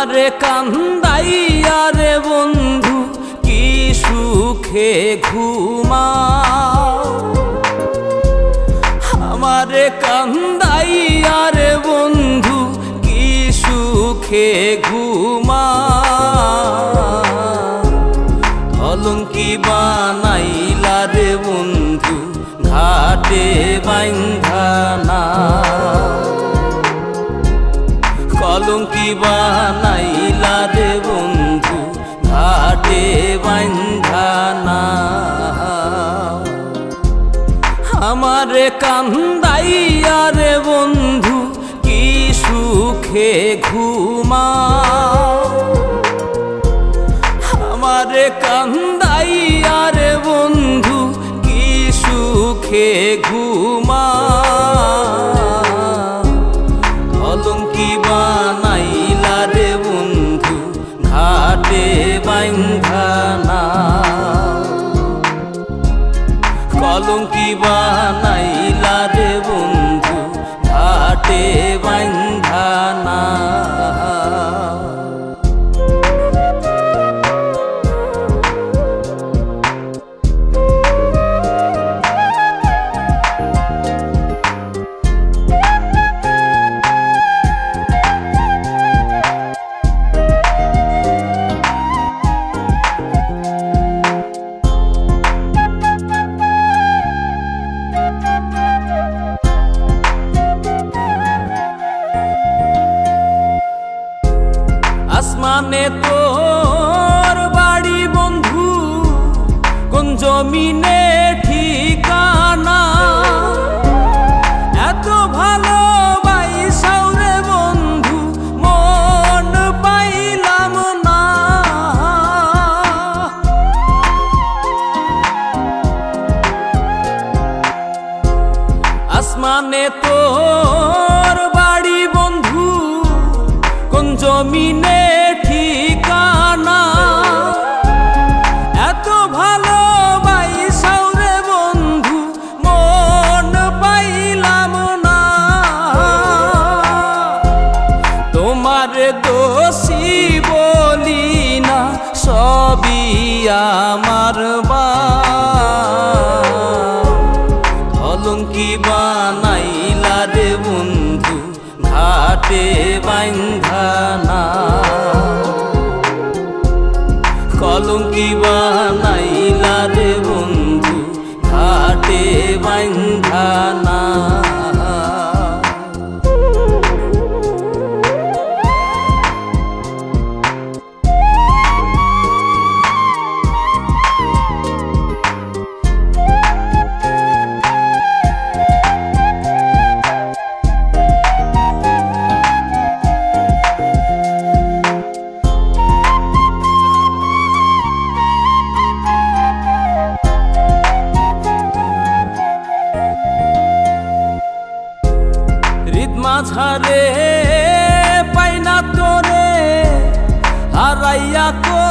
আমারে কান্দাইয়া রে বন্ধু কি সুখে ঘুমাও, আমারে কান্দাইয়া রে বন্ধু কি সুখে ঘুমাও। কলঙ্কি বানাইলা রে বন্ধু ঘাটে বাইন্ধা না, কলঙ্কি বানাইলা রে বন্ধু ঘাটে বাইন্ধা না। আমারে কান্দাইয়া রে বন্ধু কি সুখে ঘুমাও, আমারে কান্দাইয়া রে বন্ধু কি সুখে ঘুমাও। কলঙ্কি বানাইলা রে বন্ধু ঘাটে বাইন্ধা না, কলঙ্কি বানাইলা রে বন্ধু ঘাটে বাইন্ধা না। আসমানে তোর বাড়ি বন্ধু কোন জমিনে ঠিকানা, এত ভালোবাসাও রে বন্ধু মন পাইলাম না। আসমানে তোর বাড়ি বন্ধু কোন জমিনে ঠিকানা, এত ভালোবাসাও রে বন্ধু মন পাইলাম না। তোমার দোষী বলি না সবই আমার কলঙ্কি বানাইলা রে বন্ধু ঘাটে বাইন্ধা না, কলঙ্কি বানাইলা রে বন্ধু ঘাটে বাইন্ধা না। মাঝারে পাইনা তোরে হারাইয়া তো